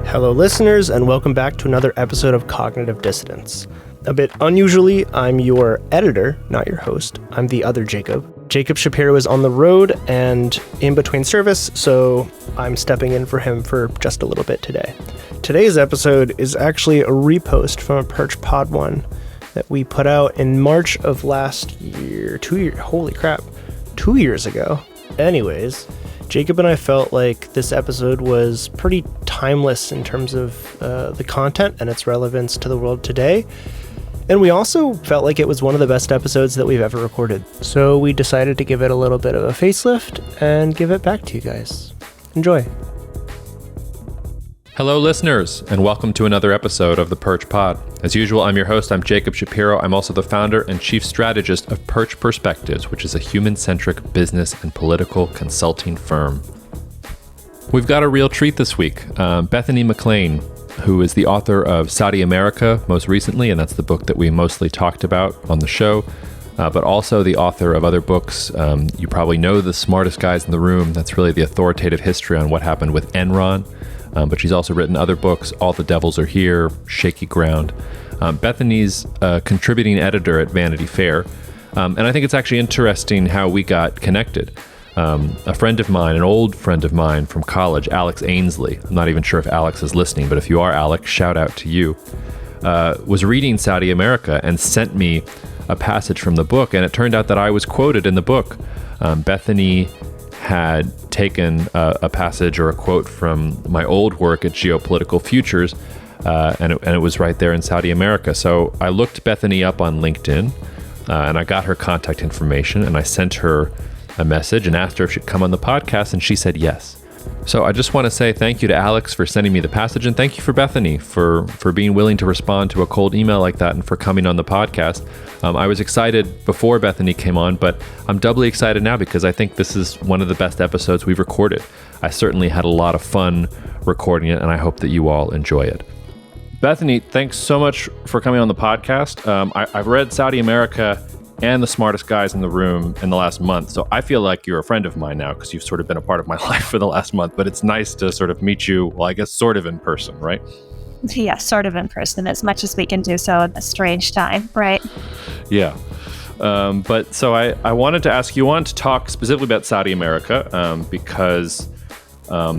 Hello, listeners, and welcome back to another episode of Cognitive Dissonance. A bit unusually, I'm your editor, not your host. I'm the other Jacob. Jacob Shapiro is on the road and in between service, so I'm stepping in for him for just a little bit today. Today's episode is actually a repost from a Perch Pod 1 that we put out in March of last year. 2 years ago. Anyways, Jacob and I felt like this episode was pretty timeless in terms of the content and its relevance to the world today. And we also felt like it was one of the best episodes that we've ever recorded. So we decided to give it a little bit of a facelift and give it back to you guys. Enjoy. Hello, listeners, and welcome to another episode of the Perch Pod. As usual, I'm your host. I'm Jacob Shapiro. I'm also the founder and chief strategist of Perch Perspectives, which is a human-centric business and political consulting firm. We've got a real treat this week. Bethany McLean, who is the author of Saudi America most recently, and that's the book that we mostly talked about on the show, but also the author of other books. You probably know The Smartest Guys in the Room. That's really the authoritative history on what happened with Enron. But she's also written other books, All the Devils Are Here, Shaky Ground. Bethany's a contributing editor at Vanity Fair. And I think it's actually interesting how we got connected. A friend of mine, an old friend of mine from college, Alex Ainsley, I'm not even sure if Alex is listening, but if you are, Alex, shout out to you, was reading Saudi America and sent me a passage from the book. And it turned out that I was quoted in the book. Bethany had taken a passage or a quote from my old work at Geopolitical Futures, and it was right there in Saudi America. So I looked Bethany up on LinkedIn, and I got her contact information, and I sent her a message and asked her if she'd come on the podcast, and she said yes. So I just want to say thank you to Alex for sending me the passage, and thank you for Bethany for being willing to respond to a cold email like that and for coming on the podcast. I was excited before Bethany came on, but I'm doubly excited now because I think this is one of the best episodes we've recorded. I certainly had a lot of fun recording it, and I hope that you all enjoy it. Bethany, thanks so much for coming on the podcast. I've read Saudi America and The Smartest Guys in the Room in the last month. So I feel like you're a friend of mine now because you've sort of been a part of my life for the last month, but it's nice to sort of meet you, well, I guess sort of in person, right? Yeah, sort of in person, as much as we can do so in a strange time, right? Yeah. But so I wanted to ask you on to talk specifically about Saudi America because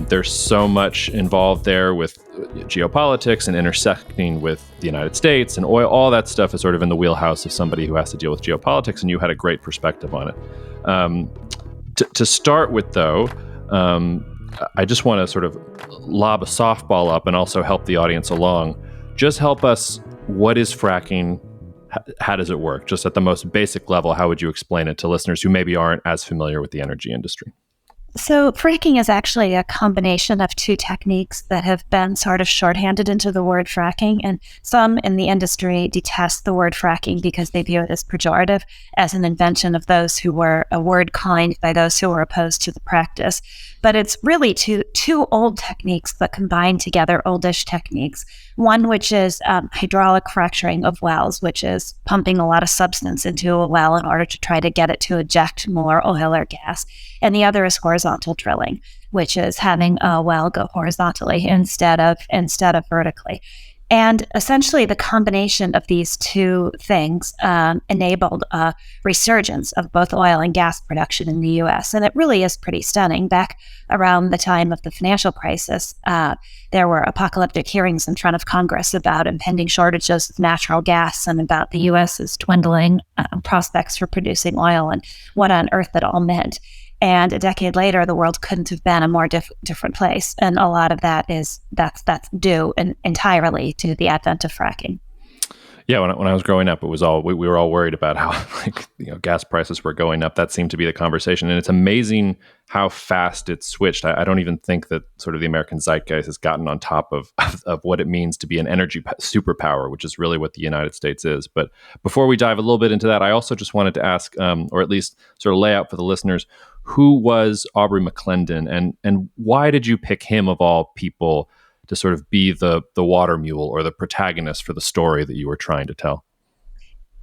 there's so much involved there with geopolitics and intersecting with the United States and oil. All that stuff is sort of in the wheelhouse of somebody who has to deal with geopolitics, and you had a great perspective on it. To start with, though, I just want to sort of lob a softball up and also help the audience along. Just help us. What is fracking? How does it work? Just at the most basic level, how would you explain it to listeners who maybe aren't as familiar with the energy industry? So fracking is actually a combination of two techniques that have been sort of shorthanded into the word fracking. And some in the industry detest the word fracking because they view it as pejorative, as an invention of those who were a word coined by those who were opposed to the practice. But it's really two old techniques that combine together, oldish techniques. One, which is hydraulic fracturing of wells, which is pumping a lot of substance into a well in order to try to get it to eject more oil or gas. And the other is horizontal drilling, which is having a well go horizontally instead of vertically. And essentially, the combination of these two things enabled a resurgence of both oil and gas production in the U.S. And it really is pretty stunning. Back around the time of the financial crisis, there were apocalyptic hearings in front of Congress about impending shortages of natural gas and about the U.S.'s dwindling prospects for producing oil and what on earth it all meant. And a decade later, the world couldn't have been a more different place. And a lot of that that's due entirely to the advent of fracking. Yeah, when I was growing up, it was all we were all worried about how gas prices were going up. That seemed to be the conversation, and it's amazing how fast it switched. I don't even think that sort of the American zeitgeist has gotten on top of what it means to be an energy superpower, which is really what the United States is. But before we dive a little bit into that, I also just wanted to ask, or at least sort of lay out for the listeners, who was Aubrey McClendon, and why did you pick him of all people to sort of be the water mule or the protagonist for the story that you were trying to tell?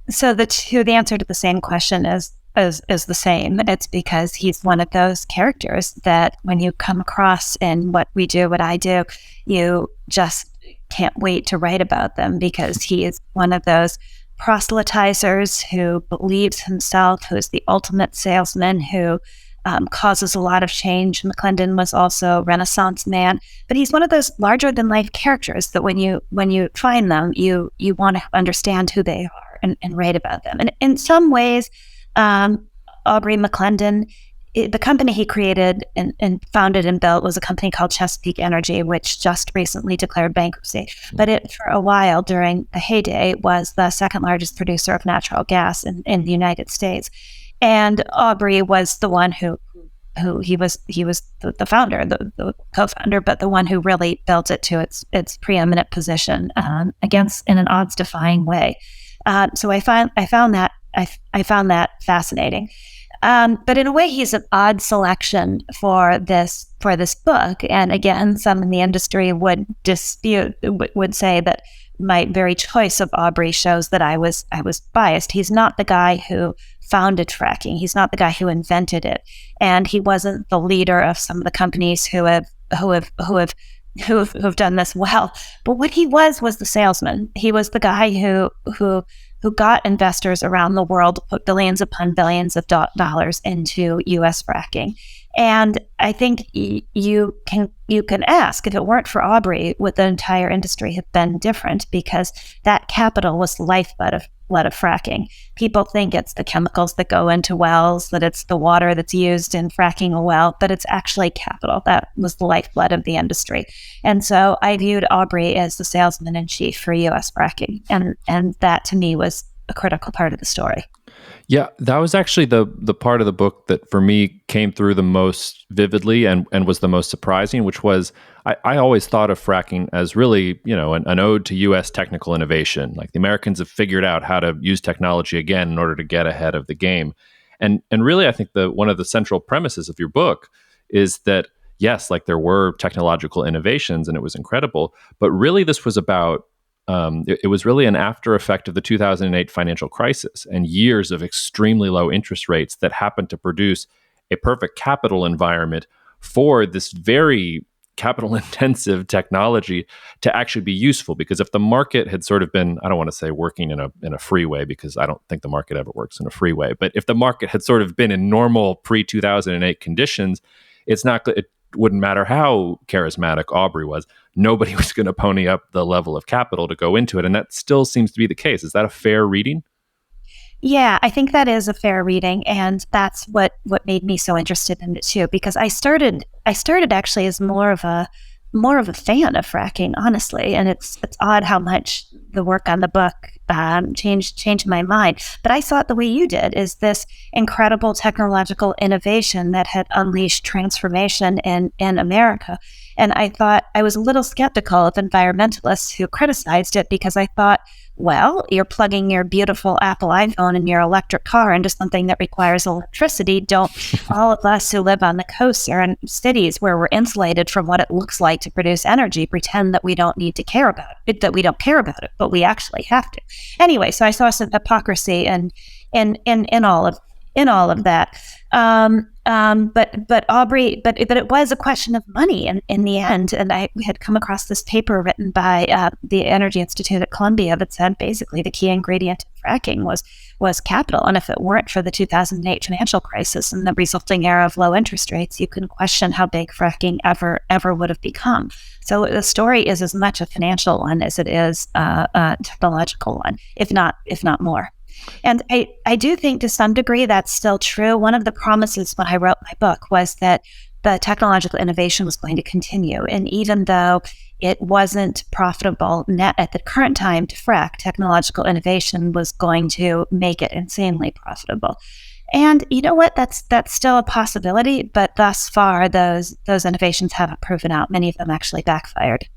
So the answer to the same question is is the same. It's because he's one of those characters that when you come across in what we do, what I do, you just can't wait to write about them, because he is one of those proselytizers who believes himself, who is the ultimate salesman, who causes a lot of change. McLean was also a Renaissance man, but he's one of those larger than life characters that when you find them, you want to understand who they are and write about them. And in some ways, Aubrey McLean, the company he created and founded and built was a company called Chesapeake Energy, which just recently declared bankruptcy. But it, for a while during the heyday, was the second largest producer of natural gas in the United States. And Aubrey was the one who he was the founder, the co-founder, but the one who really built it to its preeminent position in an odds-defying way. So I found that fascinating. But in a way, he's an odd selection for this book. And again, some in the industry would say that my very choice of Aubrey shows that I was biased. He's not the guy who founded fracking. He's not the guy who invented it, and he wasn't the leader of some of the companies who have done this well. But what he was the salesman. He was the guy who got investors around the world to put billions upon billions of dollars into U.S. fracking. And I think you can ask, if it weren't for Aubrey, would the entire industry have been different? Because that capital was the lifeblood of fracking. People think it's the chemicals that go into wells, that it's the water that's used in fracking a well, but it's actually capital. That was the lifeblood of the industry. And so I viewed Aubrey as the salesman in chief for U.S. fracking. And that to me was a critical part of the story. Yeah, that was actually the part of the book that for me came through the most vividly and was the most surprising, which was I always thought of fracking as really, an ode to U.S. technical innovation. Like, the Americans have figured out how to use technology again in order to get ahead of the game. And really, I think one of the central premises of your book is that, yes, like, there were technological innovations and it was incredible, but really this was about it was really an after effect of the 2008 financial crisis and years of extremely low interest rates that happened to produce a perfect capital environment for this very capital intensive technology to actually be useful. Because if the market had sort of been, I don't want to say working in a free way, because I don't think the market ever works in a free way, but if the market had sort of been in normal pre-2008 conditions, it wouldn't matter how charismatic Aubrey was. Nobody was going to pony up the level of capital to go into it. And that still seems to be the case. Is that a fair reading? Yeah, I think that is a fair reading. And that's what made me so interested in it too, because I started actually as more of a fan of fracking, honestly. And it's odd how much the work on the book changed my mind. But I saw it the way you did, is this incredible technological innovation that had unleashed transformation in America. And I thought, I was a little skeptical of environmentalists who criticized it, because I thought, well, you're plugging your beautiful Apple iPhone and your electric car into something that requires electricity. Don't all of us who live on the coast or in cities where we're insulated from what it looks like to produce energy pretend that we don't need to care about it, that we don't care about it, but we actually have to. Anyway, so I saw some hypocrisy in all of that. But Aubrey, but it was a question of money in the end. And we had come across this paper written by the Energy Institute at Columbia that said basically the key ingredient in fracking was capital. And if it weren't for the 2008 financial crisis and the resulting era of low interest rates, you can question how big fracking ever would have become. So the story is as much a financial one as it is a technological one, if not more. And I do think to some degree that's still true. One of the promises when I wrote my book was that the technological innovation was going to continue. And even though it wasn't profitable net at the current time to frack, technological innovation was going to make it insanely profitable. And you know what? That's still a possibility, but thus far those innovations haven't proven out. Many of them actually backfired.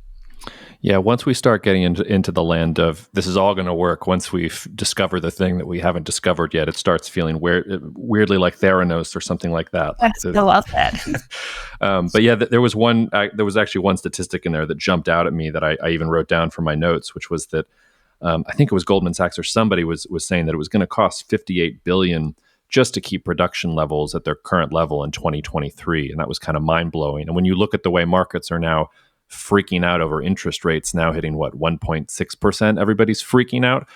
Yeah, once we start getting into the land of this is all going to work, once we've discovered the thing that we haven't discovered yet, it starts feeling weirdly like Theranos or something like that. That's so well said. But yeah, there was actually one statistic in there that jumped out at me that I even wrote down for my notes, which was that I think it was Goldman Sachs or somebody was saying that it was going to cost $58 billion just to keep production levels at their current level in 2023. And that was kind of mind-blowing. And when you look at the way markets are now freaking out over interest rates now hitting 1.6%, everybody's freaking out.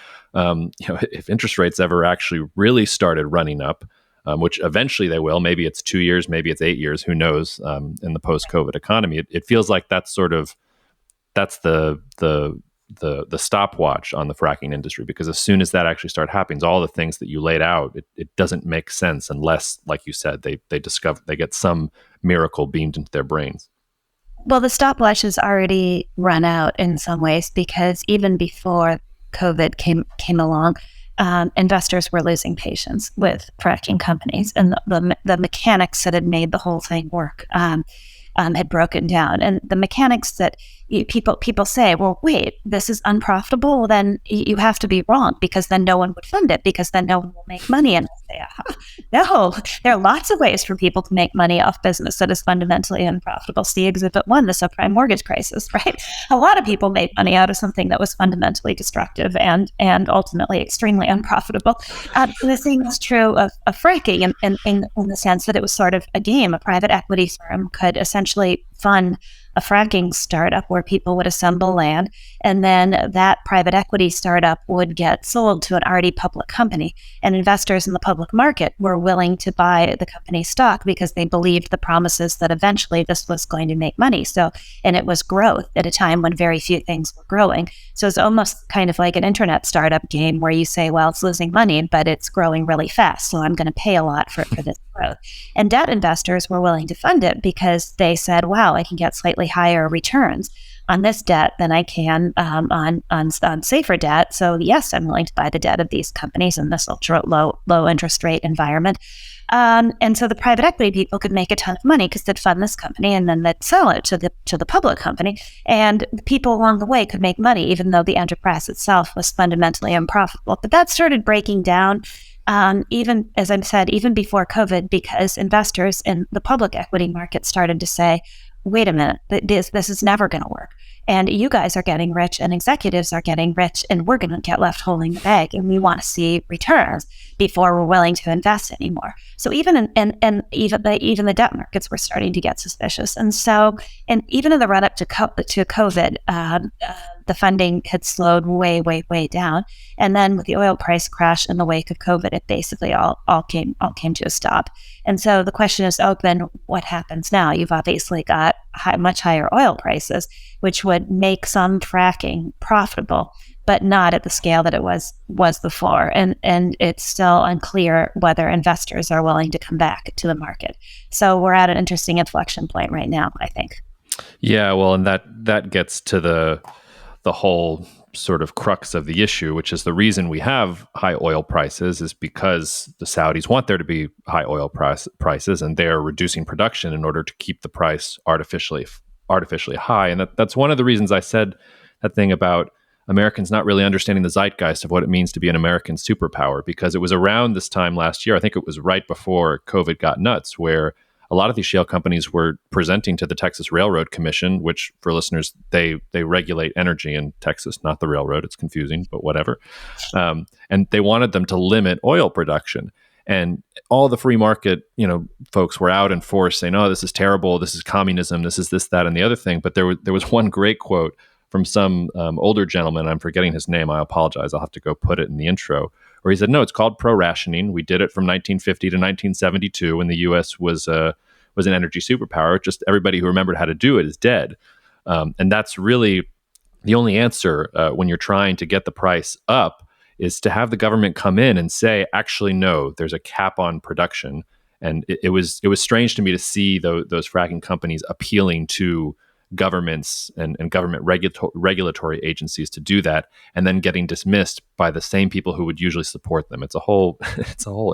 If interest rates ever actually really started running up, which eventually they will, maybe it's 2 years, maybe it's 8 years, who knows, in the post-COVID economy, it feels like that's the stopwatch on the fracking industry, because as soon as that actually start happening, all the things that you laid out, it doesn't make sense unless, like you said, they get some miracle beamed into their brains. Well, the stopwatch has already run out in some ways, because even before COVID came along, investors were losing patience with fracking companies, and the mechanics that had made the whole thing work had broken down. And the mechanics that people say, well, wait, this is unprofitable. Well, then you have to be wrong, because then no one would fund it, because then no one will make money. And I say, no, there are lots of ways for people to make money off business that is fundamentally unprofitable. See Exhibit 1, the subprime mortgage crisis, right? A lot of people made money out of something that was fundamentally destructive and ultimately extremely unprofitable. The same is true of fracking in the sense that it was sort of a game. A private equity firm could essentially fund a fracking startup where people would assemble land, and then that private equity startup would get sold to an already public company. And investors in the public market were willing to buy the company's stock because they believed the promises that eventually this was going to make money. And it was growth at a time when very few things were growing. So it's almost kind of like an internet startup game where you say, well, it's losing money, but it's growing really fast, so I'm going to pay a lot for this growth. And debt investors were willing to fund it because they said, wow, I can get slightly higher returns on this debt than I can on safer debt. So yes, I'm willing to buy the debt of these companies in this ultra low interest rate environment. And so the private equity people could make a ton of money because they'd fund this company and then they'd sell it to the public company. And the people along the way could make money, even though the enterprise itself was fundamentally unprofitable. But that started breaking down, even, as I've said, even before COVID, because investors in the public equity market started to say, wait a minute, this is never going to work. And you guys are getting rich and executives are getting rich, and we're going to get left holding the bag, and we want to see returns before we're willing to invest anymore. So even even the debt markets were starting to get suspicious. And even in the run up to COVID, the funding had slowed way down. And then with the oil price crash in the wake of COVID, it basically all came to a stop. And so the question is, then what happens now? You've obviously got much higher oil prices, which would make some fracking profitable, but not at the scale that it was before. And it's still unclear whether investors are willing to come back to the market. So we're at an interesting inflection point right now, I think. Yeah, well, and that gets to the whole sort of crux of the issue, which is the reason we have high oil prices is because the Saudis want there to be high oil prices, and they're reducing production in order to keep the price artificially high. And that's one of the reasons I said that thing about Americans not really understanding the zeitgeist of what it means to be an American superpower, because it was around this time last year, I think it was right before COVID got nuts, where a lot of these shale companies were presenting to the Texas Railroad Commission, which, for listeners, they regulate energy in Texas, not the railroad. It's confusing, but whatever. And they wanted them to limit oil production. And all the free market, folks were out in force saying, "Oh, this is terrible. This is communism. This is this, that, and the other thing." But there was one great quote from some older gentleman. I'm forgetting his name. I apologize. I'll have to go put it in the intro. Where he said, "No, it's called pro-rationing. We did it from 1950 to 1972 when the U.S. was an energy superpower. Just everybody who remembered how to do it is dead." And that's really the only answer when you're trying to get the price up, is to have the government come in and say, actually, no, there's a cap on production. And it was strange to me to see those fracking companies appealing to governments and government regulatory agencies to do that, and then getting dismissed by the same people who would usually support them. It's a whole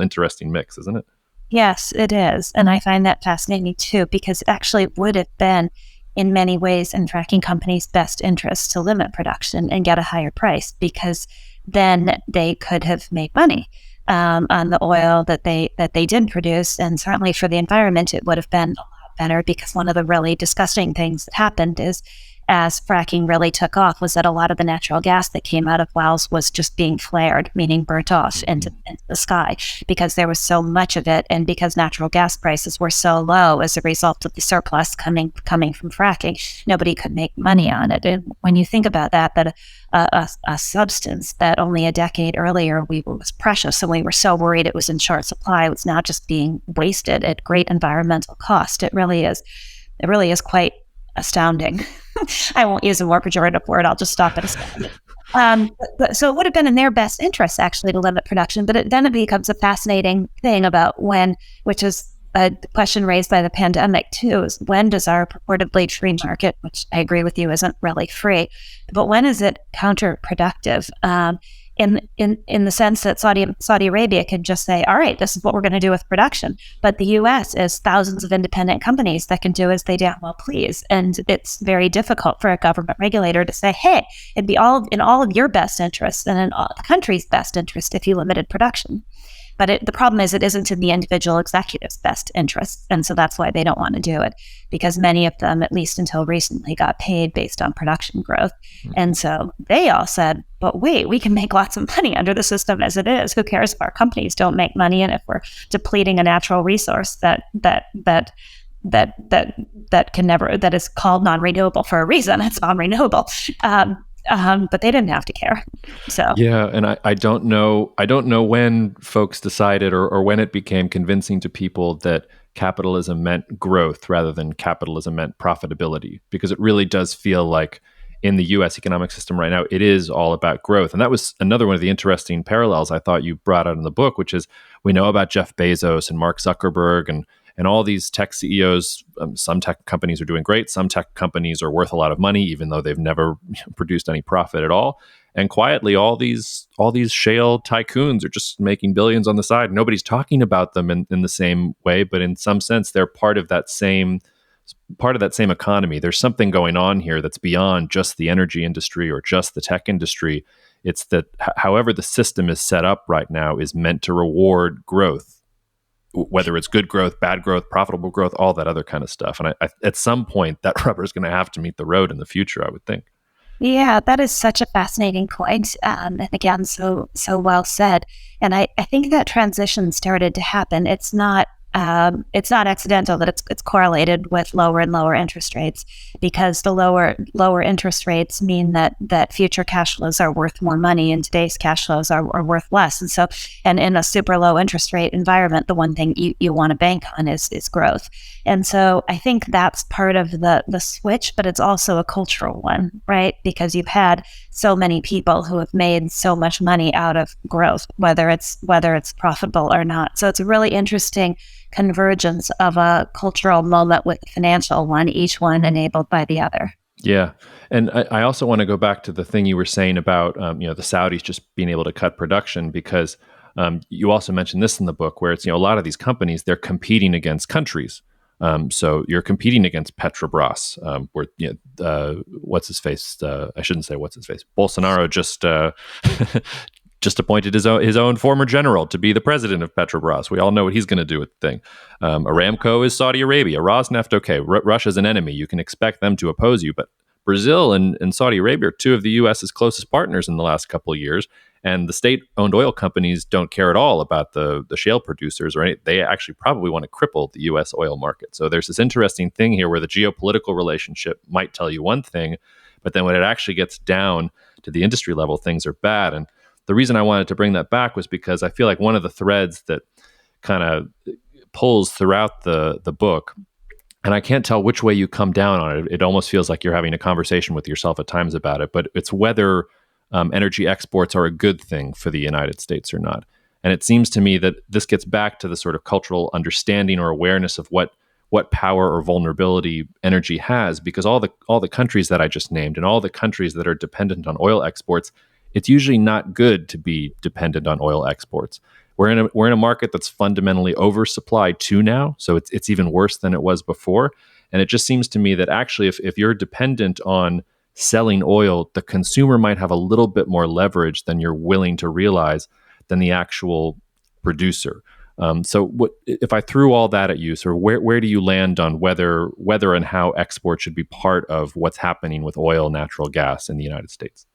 interesting mix, isn't it? Yes, it is. And I find that fascinating too, because it actually would have been in many ways in fracking companies' best interest to limit production and get a higher price, because then they could have made money on the oil that they did produce. And certainly for the environment, it would have been a lot better, because one of the really disgusting things that happened is as fracking really took off was that a lot of the natural gas that came out of wells was just being flared, meaning burnt off into the sky, because there was so much of it, and because natural gas prices were so low as a result of the surplus coming from fracking, nobody could make money on it. And when you think about that a substance that only a decade earlier was precious, and we were so worried it was in short supply, was now just being wasted at great environmental cost. It really is quite astounding. I won't use a more pejorative word. I'll just stop at astounding. So it would have been in their best interest, actually, to limit production. But then it becomes a fascinating thing about when, which is a question raised by the pandemic too, is when does our purportedly free market, which I agree with you isn't really free, but when is it counterproductive? In the sense that Saudi Arabia can just say, all right, this is what we're going to do with production. But the U.S. is thousands of independent companies that can do as they damn well please. And it's very difficult for a government regulator to say, hey, it'd be in all of your best interests and in all the country's best interest if you limited production. But the problem is it isn't in the individual executive's best interest. And so that's why they don't want to do it, because many of them, at least until recently, got paid based on production growth. And so they all said, but wait, we can make lots of money under the system as it is. Who cares if our companies don't make money and if we're depleting a natural resource that is called non-renewable for a reason. It's non-renewable. But they didn't have to care. So yeah, and I don't know when folks decided or when it became convincing to people that capitalism meant growth rather than capitalism meant profitability, because it really does feel like in the US economic system right now, it is all about growth. And that was another one of the interesting parallels I thought you brought out in the book, which is we know about Jeff Bezos and Mark Zuckerberg and all these tech CEOs. Some tech companies are doing great. Some tech companies are worth a lot of money, even though they've never produced any profit at all. And quietly, all these shale tycoons are just making billions on the side. Nobody's talking about them in the same way, but in some sense, they're part of that same economy. There's something going on here that's beyond just the energy industry or just the tech industry. It's that however the system is set up right now is meant to reward growth, whether it's good growth, bad growth, profitable growth, all that other kind of stuff. And I at some point, that rubber is going to have to meet the road in the future, I would think. yeah, that is such a fascinating point. And again, so well said. And I think that transition started to happen. It's not accidental that it's correlated with lower and lower interest rates, because the lower interest rates mean that future cash flows are worth more money and today's cash flows are worth less. And so, and in a super low interest rate environment, the one thing you want to bank on is growth. And so I think that's part of the switch, but it's also a cultural one, right? Because you've had so many people who have made so much money out of growth, whether it's profitable or not. So it's a really interesting convergence of a cultural moment with a financial one, each one enabled by the other. Yeah. And I also want to go back to the thing you were saying about, the Saudis just being able to cut production, because you also mentioned this in the book, where it's, a lot of these companies, they're competing against countries. So you're competing against Petrobras, where, what's his face? I shouldn't say what's his face. Bolsonaro just just appointed his own former general to be the president of Petrobras. We all know what he's going to do with the thing. Aramco is Saudi Arabia. Rosneft, okay, Russia's an enemy. You can expect them to oppose you. But Brazil and Saudi Arabia are two of the U.S.'s closest partners in the last couple of years. And the state-owned oil companies don't care at all about the shale producers, or they actually probably want to cripple the U.S. oil market. So there's this interesting thing here where the geopolitical relationship might tell you one thing, but then when it actually gets down to the industry level, things are bad. And the reason I wanted to bring that back was because I feel like one of the threads that kind of pulls throughout the book, and I can't tell which way you come down on it. It almost feels like you're having a conversation with yourself at times about it, but it's whether energy exports are a good thing for the United States or not. And it seems to me that this gets back to the sort of cultural understanding or awareness of what power or vulnerability energy has, because all the countries that I just named and all the countries that are dependent on oil exports, it's usually not good to be dependent on oil exports. We're in a market that's fundamentally oversupplied too now, so it's even worse than it was before. And it just seems to me that actually, if you're dependent on selling oil, the consumer might have a little bit more leverage than you're willing to realize than the actual producer. So what if I threw all that at you? So where do you land on whether and how export should be part of what's happening with oil, natural gas in the United States?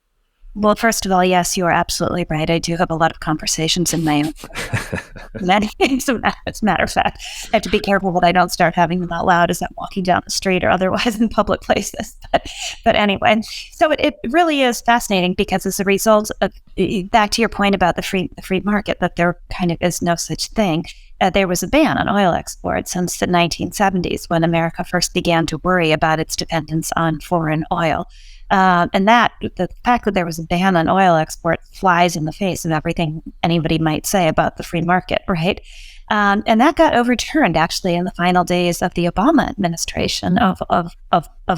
Well, first of all, yes, you are absolutely right. I do have a lot of conversations in my own many things. As a matter of fact, I have to be careful that I don't start having them out loud as I'm walking down the street or otherwise in public places. But anyway, so it really is fascinating because as a result of, back to your point about the free market, that there kind of is no such thing. There was a ban on oil exports since the 1970s when America first began to worry about its dependence on foreign oil. And that the fact that there was a ban on oil export flies in the face of everything anybody might say about the free market, right? And that got overturned actually in the final days of the Obama administration of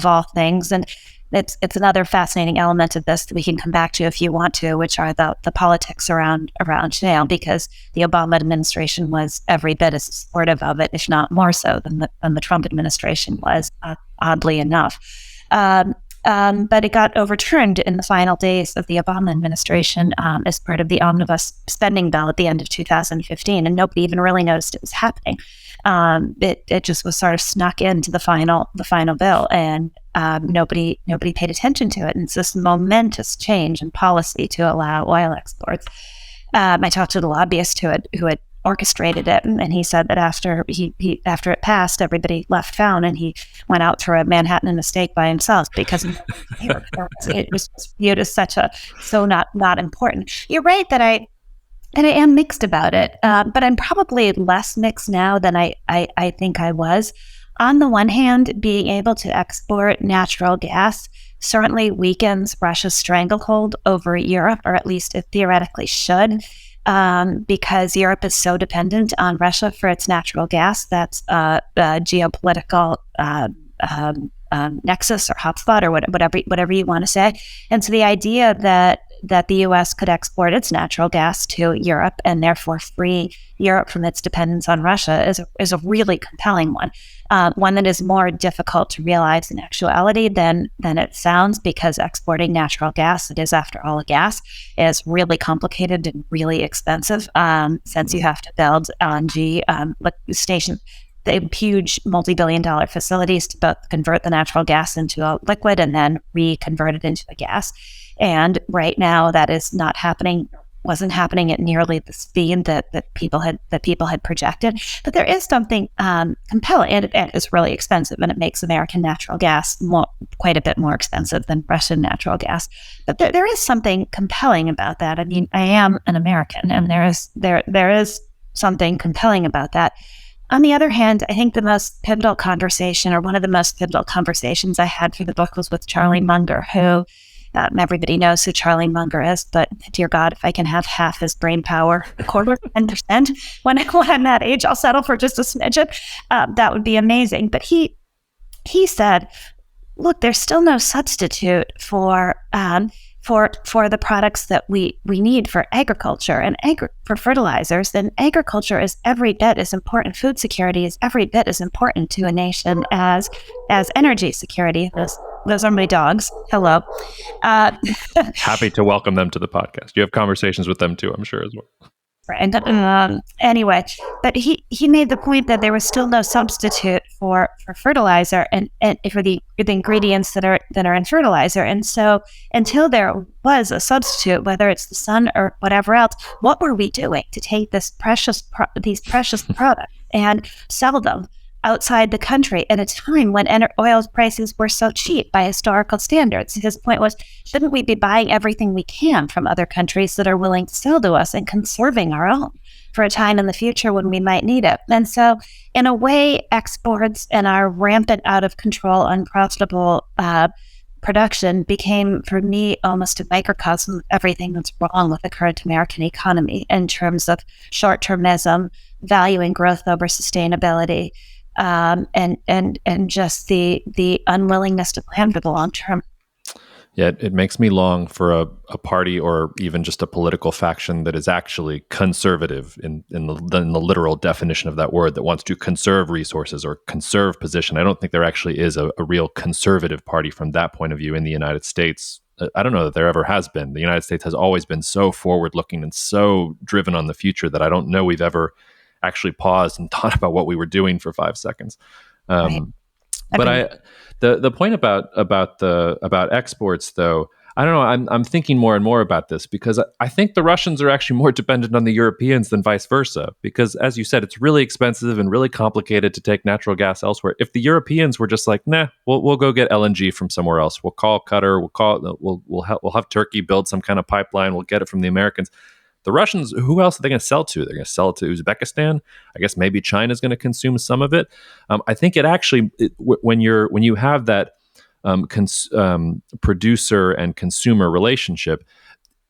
all things. And it's another fascinating element of this that we can come back to if you want to, which are the politics around shale, because the Obama administration was every bit as supportive of it, if not more so than the Trump administration was, oddly enough. But it got overturned in the final days of the Obama administration as part of the omnibus spending bill at the end of 2015, and nobody even really noticed it was happening. It just was sort of snuck into the final bill, and nobody paid attention to it. And it's this momentous change in policy to allow oil exports. I talked to the lobbyist who had orchestrated it, and he said that after it passed, everybody left town, and he went out for a Manhattan and a steak by himself because it was viewed as so not important. You're right that I am mixed about it, but I'm probably less mixed now than I think I was. On the one hand, being able to export natural gas certainly weakens Russia's stranglehold over Europe, or at least it theoretically should. Because Europe is so dependent on Russia for its natural gas. That's a geopolitical nexus or hotspot or whatever you want to say. And so the idea that the U.S. could export its natural gas to Europe and therefore free Europe from its dependence on Russia is a really compelling one. One that is more difficult to realize in actuality than it sounds, because exporting natural gas, it is after all a gas, is really complicated and really expensive, since you have to build LNG stations, the huge multi-billion-dollar facilities to both convert the natural gas into a liquid and then reconvert it into a gas. And right now, that is not happening. Wasn't happening at nearly the speed that people had projected. But there is something compelling, and it is really expensive, and it makes American natural gas quite a bit more expensive than Russian natural gas. But there is something compelling about that. I mean, I am an American, and there is something compelling about that. On the other hand, I think the most pivotal conversation, or one of the most pivotal conversations I had for the book, was with Charlie Munger, who everybody knows who Charlie Munger is, but dear God, if I can have half his brain power, a quarter, 10%, when I'm that age, I'll settle for just a smidgen. That would be amazing. But he said, look, there's still no substitute for the products that we need for agriculture and for fertilizers. Then agriculture is every bit as important. Food security is every bit as important to a nation as energy security. Those are my dogs. Hello. Happy to welcome them to the podcast. You have conversations with them too, I'm sure, as well. And anyway, but he made the point that there was still no substitute for fertilizer and for the ingredients that are in fertilizer. And so until there was a substitute, whether it's the sun or whatever else, what were we doing to take these precious products and sell them outside the country at a time when oil prices were so cheap by historical standards? His point was, shouldn't we be buying everything we can from other countries that are willing to sell to us and conserving our own for a time in the future when we might need it? And so in a way, exports and our rampant, out of control, unprofitable production became, for me, almost a microcosm of everything that's wrong with the current American economy in terms of short-termism, valuing growth over sustainability, and just the unwillingness to plan for the long term. Yeah, it makes me long for a party or even just a political faction that is actually conservative in the literal definition of that word, that wants to conserve resources or conserve position. I don't think there actually is a real conservative party from that point of view in the United States. I don't know that there ever has been. The United States has always been so forward-looking and so driven on the future that I don't know we've ever actually paused and thought about what we were doing for 5 seconds. Right. But the point about exports, though, I don't know. I'm thinking more and more about this because I think the Russians are actually more dependent on the Europeans than vice versa. Because, as you said, it's really expensive and really complicated to take natural gas elsewhere. If the Europeans were just like, nah, we'll go get LNG from somewhere else. We'll call Qatar. We'll have Turkey build some kind of pipeline. We'll get it from the Americans. The Russians, who else are they going to sell to? They're going to sell it to Uzbekistan. I guess maybe China's going to consume some of it. I think when you have that producer and consumer relationship,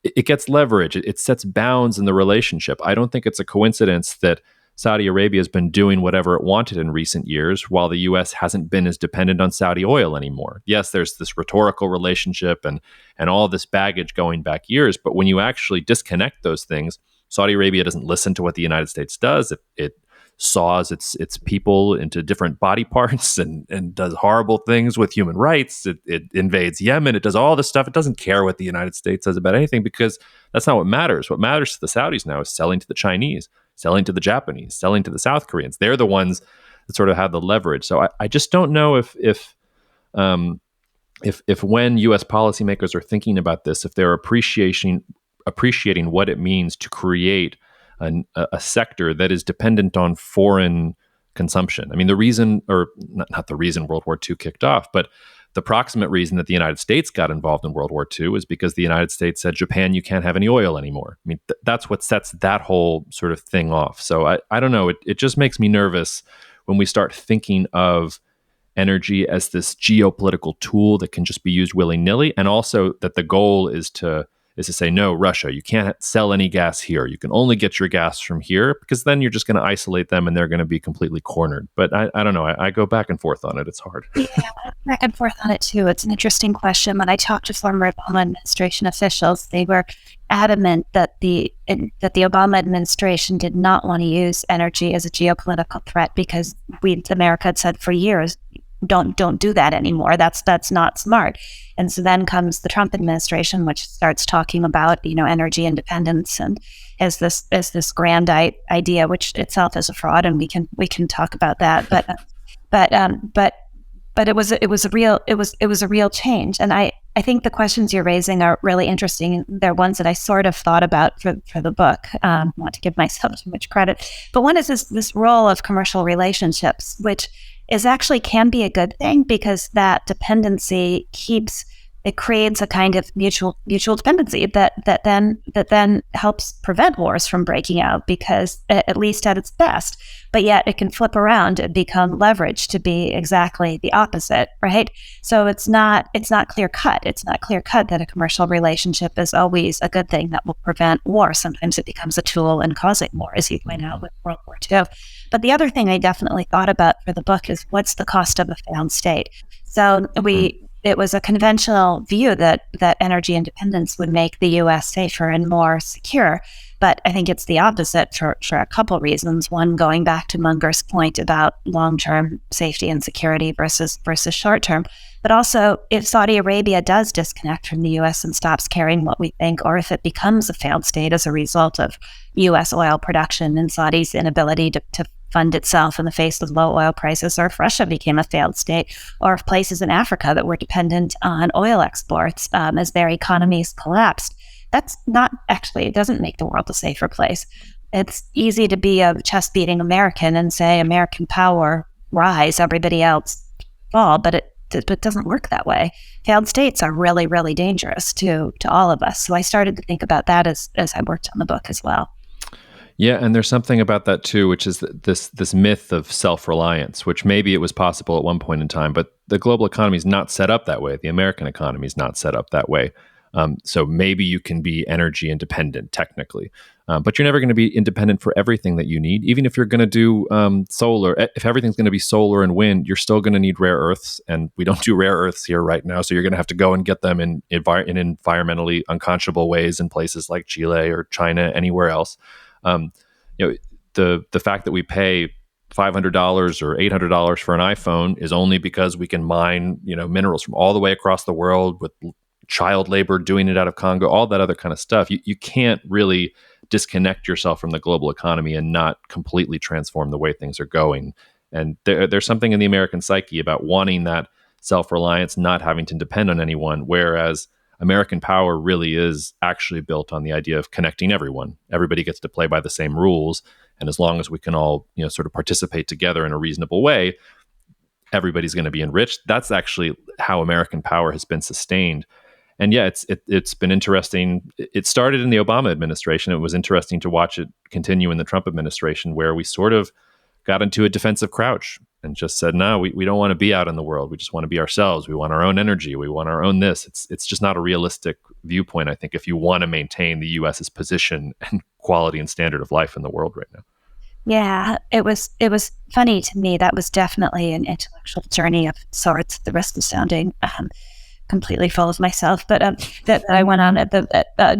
it gets leverage. It sets bounds in the relationship. I don't think it's a coincidence that Saudi Arabia has been doing whatever it wanted in recent years, while the U.S. hasn't been as dependent on Saudi oil anymore. Yes, there's this rhetorical relationship and all this baggage going back years, but when you actually disconnect those things, Saudi Arabia doesn't listen to what the United States does. It saws its people into different body parts and does horrible things with human rights. It invades Yemen. It does all this stuff. It doesn't care what the United States says about anything because that's not what matters. What matters to the Saudis now is selling to the Chinese, selling to the Japanese, selling to the South Koreans. They're the ones that sort of have the leverage. So I just don't know if when U.S. policymakers are thinking about this, if they're appreciating what it means to create a sector that is dependent on foreign consumption. I mean, the reason, or not the reason World War II kicked off, but the proximate reason that the United States got involved in World War II was because the United States said, Japan, you can't have any oil anymore. I mean, that's what sets that whole sort of thing off. So I don't know. It just makes me nervous when we start thinking of energy as this geopolitical tool that can just be used willy-nilly, and also that the goal is to say, no, Russia, you can't sell any gas here. You can only get your gas from here, because then you're just going to isolate them and they're going to be completely cornered. But I don't know. I go back and forth on it. It's hard. Yeah, back and forth on it too. It's an interesting question. When I talked to former Obama administration officials, they were adamant that the Obama administration did not want to use energy as a geopolitical threat because America had said for years, don't do that anymore. That's not smart. And so then comes the Trump administration, which starts talking about energy independence and as this grand idea, which itself is a fraud, and we can talk about that. But it was a real change. And I think the questions you're raising are really interesting. They're ones that I sort of thought about for the book. Not to give myself too much credit, but one is this role of commercial relationships, which is actually can be a good thing because that dependency creates a kind of mutual dependency that then helps prevent wars from breaking out, because at least at its best. But yet it can flip around and become leverage to be exactly the opposite, right? So it's not clear cut. It's not clear cut that a commercial relationship is always a good thing that will prevent war. Sometimes it becomes a tool in causing war, as you point out with World War II. But the other thing I definitely thought about for the book is what's the cost of a failed state? So it was a conventional view that energy independence would make the U.S. safer and more secure. But I think it's the opposite for a couple reasons. One, going back to Munger's point about long-term safety and security versus short-term. But also, if Saudi Arabia does disconnect from the U.S. and stops carrying what we think, or if it becomes a failed state as a result of U.S. oil production and Saudi's inability to fund itself in the face of low oil prices, or if Russia became a failed state, or if places in Africa that were dependent on oil exports as their economies collapsed, that's not actually, it doesn't make the world a safer place. It's easy to be a chest-beating American and say American power rise, everybody else fall, but it doesn't work that way. Failed states are really, really dangerous to all of us. So I started to think about that as I worked on the book as well. Yeah, and there's something about that too, which is this myth of self-reliance, which maybe it was possible at one point in time, but the global economy is not set up that way. The American economy is not set up that way. So maybe you can be energy independent technically, but you're never going to be independent for everything that you need. Even if you're going to do solar, if everything's going to be solar and wind, you're still going to need rare earths, and we don't do rare earths here right now. So you're going to have to go and get them in environmentally unconscionable ways in places like Chile or China, anywhere else. The fact that we pay $500 or $800 for an iPhone is only because we can mine minerals from all the way across the world with child labor doing it out of Congo, all that other kind of stuff. You can't really disconnect yourself from the global economy and not completely transform the way things are going. And there's something in the American psyche about wanting that self-reliance, not having to depend on anyone, whereas American power really is actually built on the idea of connecting everyone. Everybody gets to play by the same rules, and as long as we can all, sort of participate together in a reasonable way, everybody's going to be enriched. That's actually how American power has been sustained. And yeah, it's been interesting. It started in the Obama administration. It was interesting to watch it continue in the Trump administration, where we sort of got into a defensive crouch and just said, no, we don't want to be out in the world. We just want to be ourselves. We want our own energy. We want our own this. It's just not a realistic viewpoint, I think, if you want to maintain the U.S.'s position and quality and standard of life in the world right now. Yeah, it was funny to me. That was definitely an intellectual journey of sorts, at the risk of sounding completely full of myself, but that I went on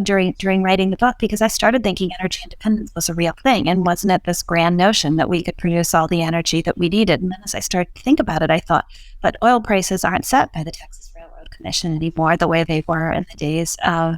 during writing the book, because I started thinking energy independence was a real thing, and wasn't it this grand notion that we could produce all the energy that we needed. And then as I started to think about it, I thought, but oil prices aren't set by the Texas Railroad Commission anymore the way they were in the days of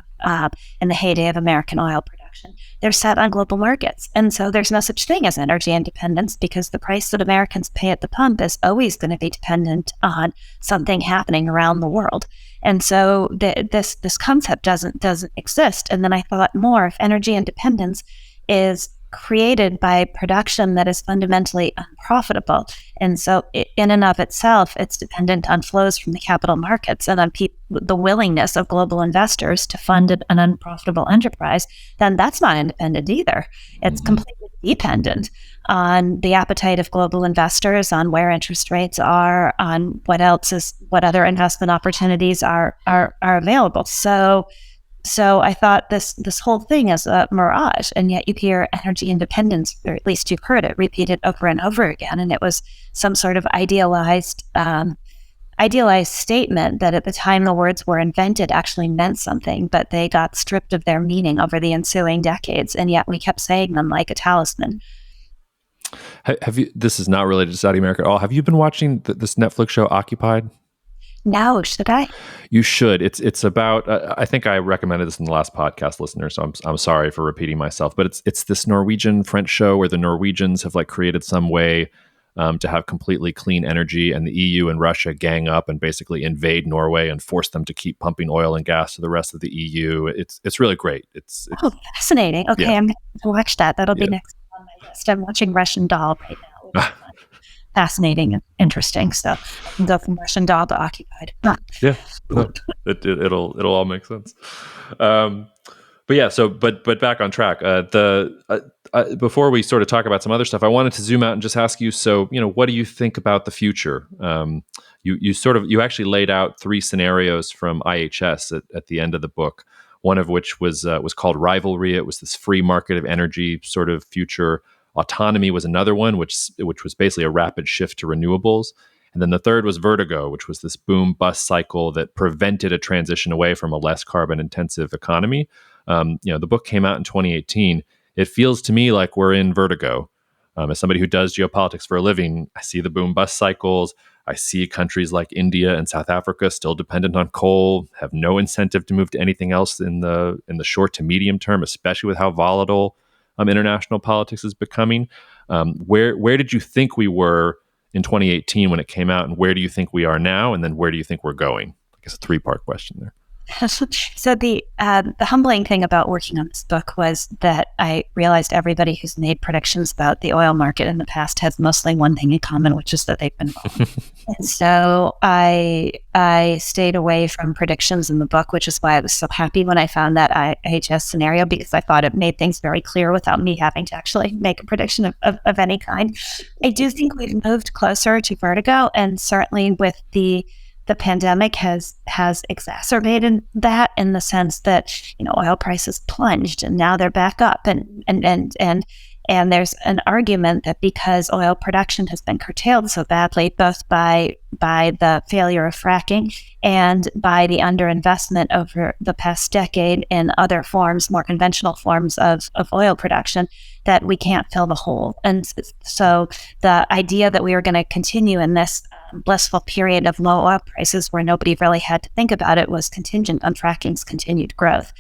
in the heyday of American oil production. They're set on global markets. And so there's no such thing as energy independence, because the price that Americans pay at the pump is always going to be dependent on something happening around the world. And so this concept doesn't exist. And then I thought more, if energy independence is created by production that is fundamentally unprofitable, and so in and of itself, it's dependent on flows from the capital markets and on the willingness of global investors to fund an unprofitable enterprise, then that's not independent either. It's completely dependent on the appetite of global investors, on where interest rates are, on what other investment opportunities are available. So I thought this whole thing is a mirage, and yet you hear energy independence, or at least you've heard it repeated over and over again, and it was some sort of idealized statement that at the time the words were invented actually meant something, but they got stripped of their meaning over the ensuing decades, and yet we kept saying them like a talisman. Have you? This is not related to Saudi America at all. Have you been watching this Netflix show Occupied? No, should I? You should. It's about. I think I recommended this in the last podcast, listener. So I'm sorry for repeating myself, but it's this Norwegian French show where the Norwegians have created some way to have completely clean energy, and the EU and Russia gang up and basically invade Norway and force them to keep pumping oil and gas to the rest of the EU. It's really great. It's fascinating. Okay, yeah. I'm going to watch that. That'll be next on my list. I'm watching Russian Doll right now. Fascinating and interesting. So I can go from Russian Doll to Occupied. Yeah, no, it'll all make sense. But yeah, but back on track. Before we sort of talk about some other stuff, I wanted to zoom out and just ask you. So, what do you think about the future? You actually laid out 3 scenarios from IHS at the end of the book. One of which was called Rivalry. It was this free market of energy sort of future. Autonomy was another one, which was basically a rapid shift to renewables. And then the third was Vertigo, which was this boom bust cycle that prevented a transition away from a less carbon intensive economy. The book came out in 2018. It feels to me like we're in Vertigo. As somebody who does geopolitics for a living, I see the boom bust cycles. I see countries like India and South Africa still dependent on coal, have no incentive to move to anything else in the short to medium term, especially with how volatile international politics is becoming. Where did you think we were in 2018 when it came out, and where do you think we are now, and then where do you think we're going? I guess a 3-part question there. So the humbling thing about working on this book was that I realized everybody who's made predictions about the oil market in the past has mostly one thing in common, which is that they've been wrong. And so I stayed away from predictions in the book, which is why I was so happy when I found that IHS scenario, because I thought it made things very clear without me having to actually make a prediction of any kind. I do think we've moved closer to Vertigo, and certainly with the pandemic has exacerbated that, in the sense that oil prices plunged and now they're back up, and there's an argument that because oil production has been curtailed so badly, both by the failure of fracking and by the underinvestment over the past decade in other forms, more conventional forms of oil production, that we can't fill the hole. And so the idea that we were going to continue in this blissful period of low oil prices where nobody really had to think about it was contingent on fracking's continued growth.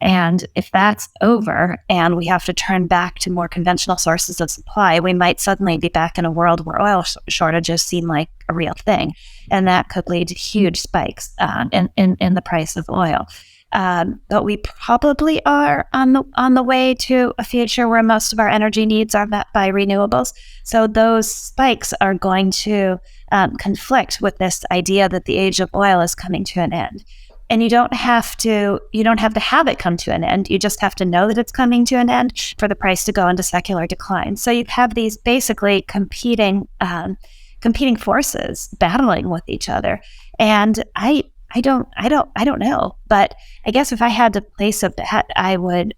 And if that's over and we have to turn back to more conventional sources of supply, we might suddenly be back in a world where oil shortages seem like a real thing. And that could lead to huge spikes in the price of oil. But we probably are on the way to a future where most of our energy needs are met by renewables. So those spikes are going to conflict with this idea that the age of oil is coming to an end. And you don't have to have it come to an end. You just have to know that it's coming to an end for the price to go into secular decline. So you have these basically competing forces battling with each other. And I don't know. But I guess if I had to place a bet, I would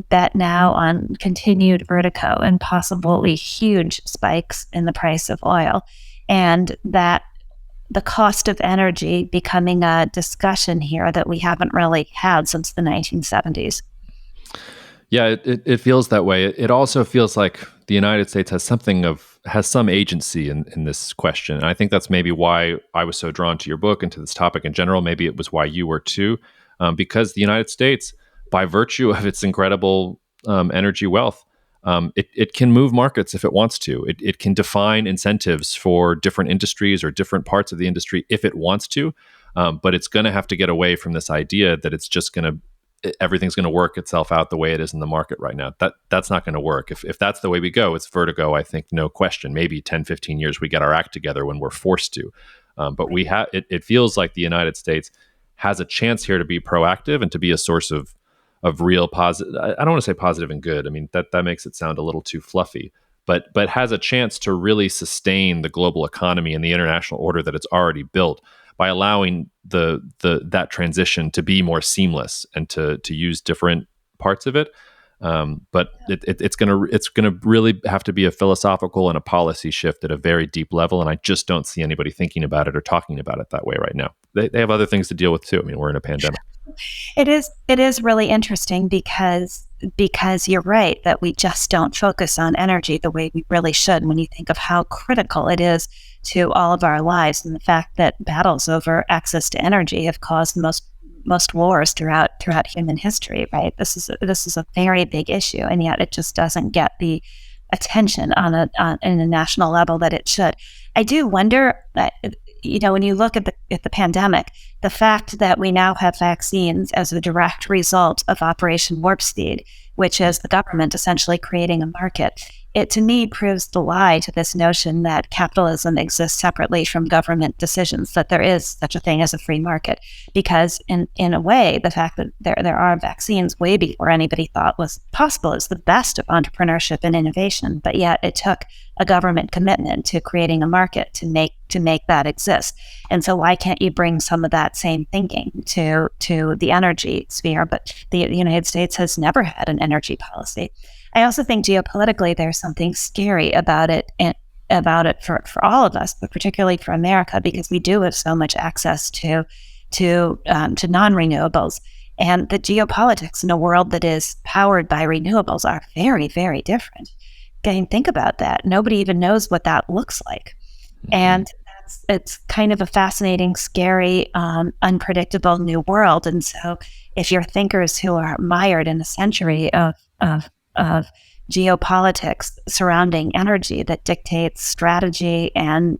bet now on continued vertigo and possibly huge spikes in the price of oil, and that the cost of energy becoming a discussion here that we haven't really had since the 1970s. Yeah, it feels that way. It also feels like the United States has some agency in this question. And I think that's maybe why I was so drawn to your book and to this topic in general. Maybe it was why you were too, because the United States, by virtue of its incredible energy wealth, it can move markets if it wants to. It can define incentives for different industries or different parts of the industry if it wants to, but it's going to have to get away from this idea that everything's going to work itself out the way it is in the market right now. That's not going to work. If that's the way we go, it's vertigo, I think, no question. Maybe 10, 15 years we get our act together when we're forced to. But it feels like the United States has a chance here to be proactive and to be a source of real positive. I don't want to say positive and good. I mean, that makes it sound a little too fluffy, but has a chance to really sustain the global economy and the international order that it's already built by allowing that transition to be more seamless and to use different parts of it. But it's gonna really have to be a philosophical and a policy shift at a very deep level. And I just don't see anybody thinking about it or talking about it that way right now. They have other things to deal with too. I mean, we're in a pandemic. It is really interesting because you're right that we just don't focus on energy the way we really should when you think of how critical it is to all of our lives, and the fact that battles over access to energy have caused most wars throughout human history. Right? This is a very big issue, and yet it just doesn't get the attention on a national level that it should. I do wonder that, when you look at the pandemic, the fact that we now have vaccines as a direct result of Operation Warp Speed, which is the government essentially creating a market, it to me proves the lie to this notion that capitalism exists separately from government decisions, that there is such a thing as a free market. Because in a way, the fact that there are vaccines way before anybody thought was possible is the best of entrepreneurship and innovation. But yet it took a government commitment to creating a market to make that exist. And so why can't you bring some of that same thinking to the energy sphere? But the United States has never had an energy policy. I also think geopolitically there's something scary about it for all of us, but particularly for America, because we do have so much access to non-renewables. And the geopolitics in a world that is powered by renewables are very, very different. Think about that. Nobody even knows what that looks like. Mm-hmm. And it's kind of a fascinating, scary, unpredictable new world. And so if you're thinkers who are mired in a century of geopolitics surrounding energy that dictates strategy and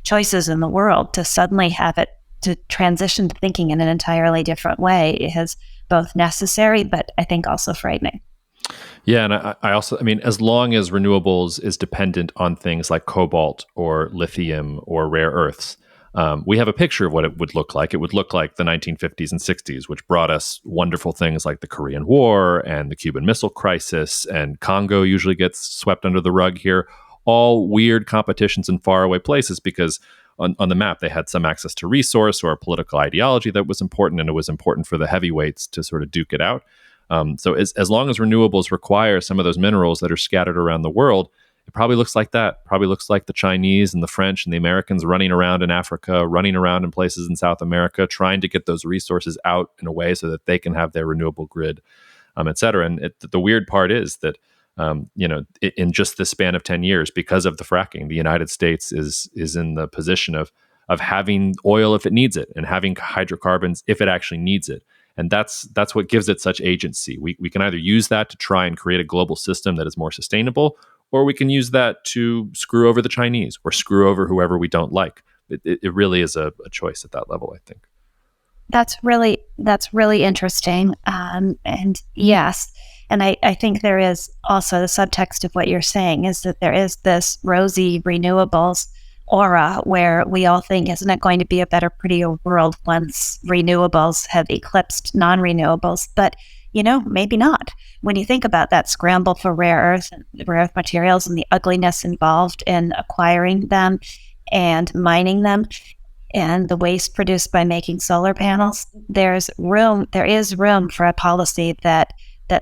choices in the world, to suddenly have it to transition to thinking in an entirely different way is both necessary, but I think also frightening. Yeah, and I also, as long as renewables is dependent on things like cobalt or lithium or rare earths, we have a picture of what it would look like. It would look like the 1950s and 60s, which brought us wonderful things like the Korean War and the Cuban Missile Crisis, and Congo usually gets swept under the rug here. All weird competitions in faraway places because on the map they had some access to resource or a political ideology that was important, and it was important for the heavyweights to sort of duke it out. So as long as renewables require some of those minerals that are scattered around the world, it probably looks like that. Probably looks like the Chinese and the French and the Americans running around in Africa, running around in places in South America, trying to get those resources out in a way so that they can have their renewable grid, et cetera. And the weird part is that, in just this span of 10 years, because of the fracking, the United States is in the position of having oil if it needs it and having hydrocarbons if it actually needs it. And that's what gives it such agency. We can either use that to try and create a global system that is more sustainable, or we can use that to screw over the Chinese or screw over whoever we don't like. It really is a choice at that level, I think. That's really interesting. And yes, and I think there is also the subtext of what you're saying is that there is this rosy renewables aura where we all think, isn't it going to be a better, prettier world once renewables have eclipsed non-renewables? But, maybe not. When you think about that scramble for rare earth materials and the ugliness involved in acquiring them and mining them, and the waste produced by making solar panels, there is room for a policy that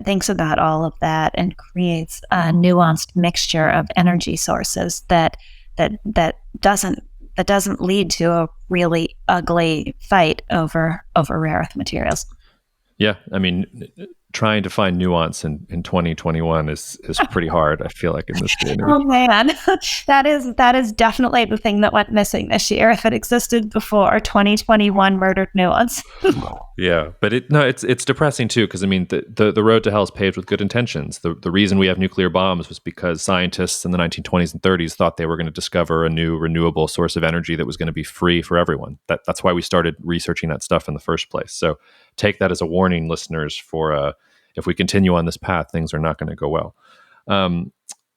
thinks about all of that and creates a nuanced mixture of energy sources that doesn't lead to a really ugly fight over rare earth materials. Yeah, I mean, trying to find nuance in 2021 is pretty hard, I feel like, in this day and age. Oh man, that is definitely the thing that went missing this year. If it existed before, 2021 murdered nuance. Yeah, but it's depressing too, because I mean the road to hell is paved with good intentions. The reason we have nuclear bombs was because scientists in the 1920s and 30s thought they were going to discover a new renewable source of energy that was going to be free for everyone. That's why we started researching that stuff in the first place. So take that as a warning, listeners, for if we continue on this path, things are not going to go well.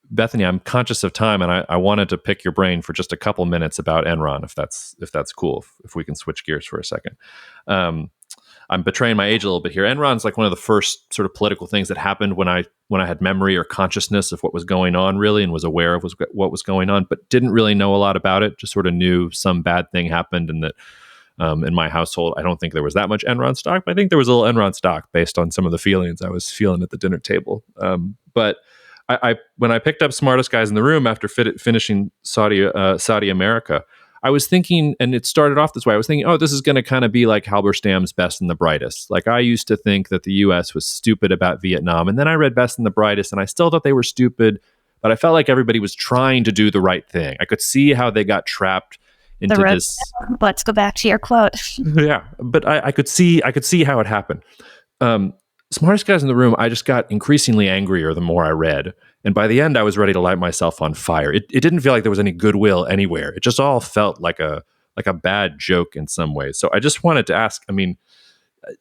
Bethany, I'm conscious of time, and I wanted to pick your brain for just a couple minutes about Enron, if that's cool, if we can switch gears for a second. I'm betraying my age a little bit here. Enron's like one of the first sort of political things that happened when I had memory or consciousness of what was going on, really, and was aware of what was going on, but didn't really know a lot about it. Just sort of knew some bad thing happened, and that in my household, I don't think there was that much Enron stock, but I think there was a little Enron stock based on some of the feelings I was feeling at the dinner table. But I when I picked up Smartest Guys in the Room after finishing Saudi America, I was thinking, and it started off this way, I was thinking, oh, this is going to kind of be like Halberstam's Best and the Brightest. Like, I used to think that the U.S. was stupid about Vietnam, and then I read Best and the Brightest, and I still thought they were stupid, but I felt like everybody was trying to do the right thing. I could see how they got trapped into this. Let's go back to your quote. Yeah, but I could see how it happened. Smartest Guys in the Room, I just got increasingly angrier the more I read. And by the end, I was ready to light myself on fire. It didn't feel like there was any goodwill anywhere. It just all felt like a bad joke in some ways. So I just wanted to ask, I mean,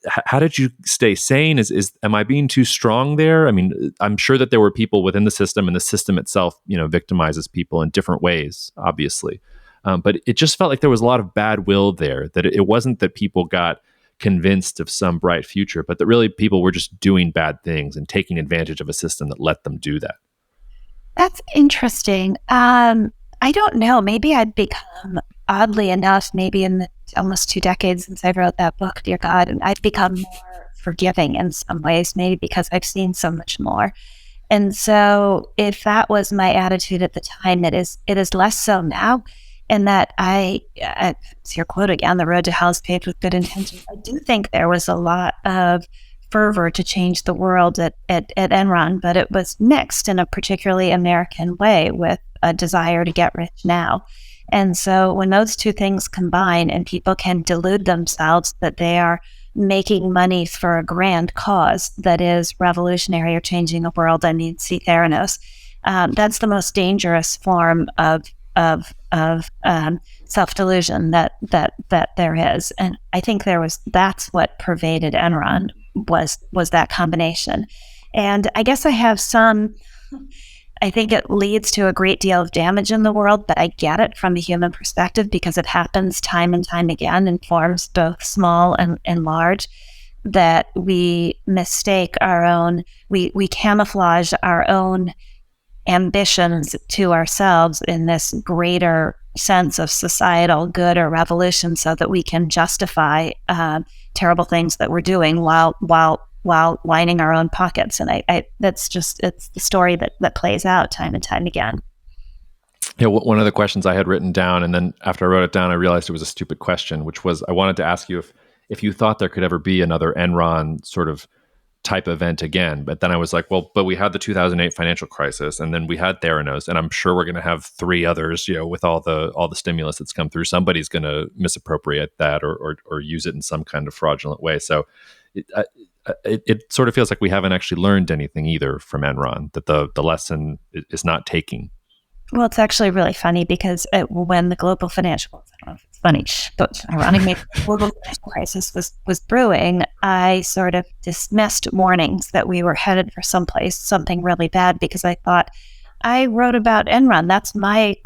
how did you stay sane? Am I being too strong there? I mean, I'm sure that there were people within the system, and the system itself, victimizes people in different ways, obviously. But it just felt like there was a lot of bad will there, that it wasn't that people got convinced of some bright future, but that really people were just doing bad things and taking advantage of a system that let them do that. That's interesting. I don't know. Maybe I'd become, oddly enough, maybe in the almost 2 decades since I wrote that book, dear God, and I've become more forgiving in some ways, maybe because I've seen so much more. And so if that was my attitude at the time, it is less so now. And that it's your quote again, the road to hell is paved with good intentions. I do think there was a lot of fervor to change the world at Enron, but it was mixed in a particularly American way with a desire to get rich now. And so when those two things combine and people can delude themselves that they are making money for a grand cause that is revolutionary or changing the world, I mean, see Theranos, that's the most dangerous form of self-delusion that there is. And I think that's what pervaded Enron was that combination. And I guess I think it leads to a great deal of damage in the world, but I get it from the human perspective because it happens time and time again in forms both small and large, that we mistake we camouflage our own ambitions to ourselves in this greater sense of societal good or revolution so that we can justify terrible things that we're doing while lining our own pockets. And it's the story that plays out time and time again. Yeah, one of the questions I had written down, and then after I wrote it down, I realized it was a stupid question, which was, I wanted to ask you if you thought there could ever be another Enron sort of type event again. But then I was like, well, but we had the 2008 financial crisis, and then we had Theranos, and I'm sure we're going to have 3 others, with all the stimulus that's come through. Somebody's going to misappropriate that or use it in some kind of fraudulent way. So it sort of feels like we haven't actually learned anything either from Enron, that the lesson is not taking. Well, it's actually really funny because when the global financial, I don't know if it's funny, but ironically, the global financial crisis was brewing, I sort of dismissed warnings that we were headed for something really bad, because I thought, I wrote about Enron. That's my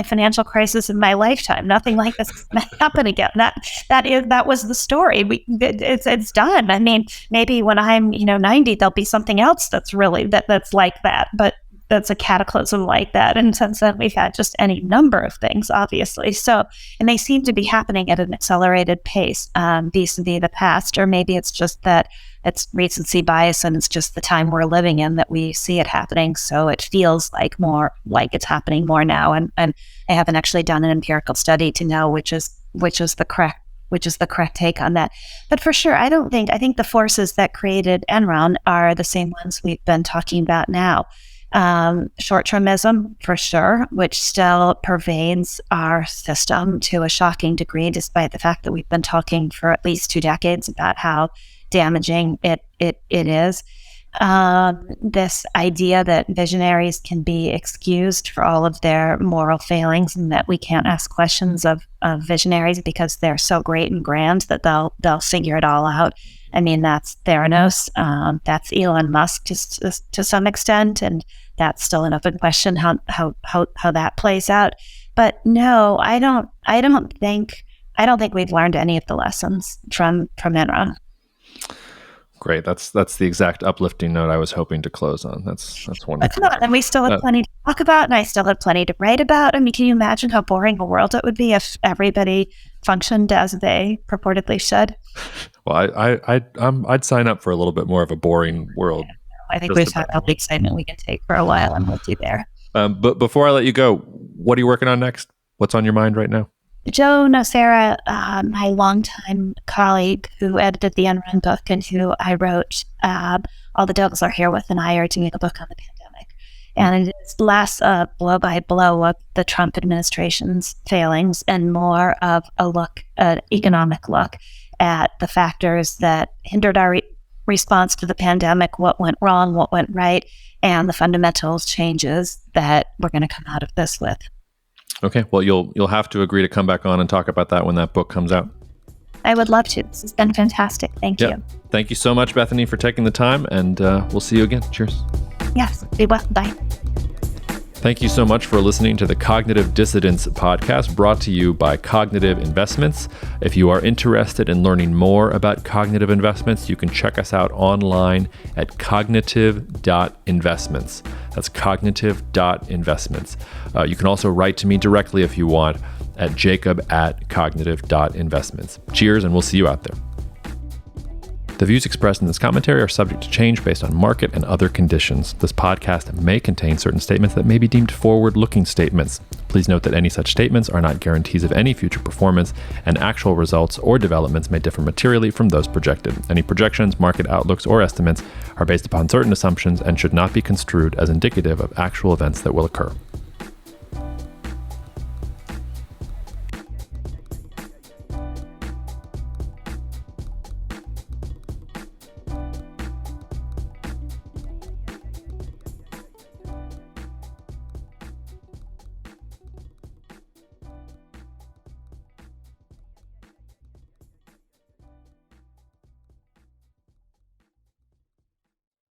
financial crisis in my lifetime. Nothing like this is going to happen again. That was the story. It's done. I mean, maybe when I'm 90, there'll be something else that's really that's like that. But that's a cataclysm like that. And since then, we've had just any number of things, obviously. So, and they seem to be happening at an accelerated pace vis-a-vis the past, or maybe it's just that it's recency bias and it's just the time we're living in that we see it happening. So it feels like it's happening more now. And I haven't actually done an empirical study to know which is the correct take on that. But for sure, I think the forces that created Enron are the same ones we've been talking about now. Short-termism, for sure, which still pervades our system to a shocking degree, despite the fact that we've been talking for at least 2 decades about how damaging it is. This idea that visionaries can be excused for all of their moral failings, and that we can't ask questions of visionaries because they're so great and grand that they'll figure it all out. I mean, that's Theranos, that's Elon Musk to some extent, and that's still an open question how that plays out. But no, I don't think we've learned any of the lessons from Enron. Great. That's the exact uplifting note I was hoping to close on. That's wonderful. And we still have plenty to talk about, and I still have plenty to write about. I mean, can you imagine how boring a world it would be if everybody functioned as they purportedly should? Well, I'd sign up for a little bit more of a boring world. I think we've had all the excitement we can take for a while, and we'll do there. But before I let you go, what are you working on next? What's on your mind right now? Joe Nocera, my longtime colleague who edited the Enron book and who I wrote All the Devils Are Here With, and I are doing a book on the pandemic. And it is less a blow-by-blow of the Trump administration's failings and more of an economic look at the factors that hindered our response to the pandemic, what went wrong, what went right, and the fundamental changes that we're going to come out of this with. Okay, well, you'll have to agree to come back on and talk about that when that book comes out. I would love to. This has been fantastic. Thank you. Thank you so much, Bethany, for taking the time, and we'll see you again. Cheers. Yes, be well. Bye. Thank you so much for listening to the Cognitive Dissidence podcast, brought to you by Cognitive Investments. If you are interested in learning more about cognitive investments, you can check us out online at cognitive.investments. That's cognitive.investments. You can also write to me directly if you want at jacob@cognitive.investments. Cheers, and we'll see you out there. The views expressed in this commentary are subject to change based on market and other conditions. This podcast may contain certain statements that may be deemed forward-looking statements. Please note that any such statements are not guarantees of any future performance, and actual results or developments may differ materially from those projected. Any projections, market outlooks, or estimates are based upon certain assumptions and should not be construed as indicative of actual events that will occur.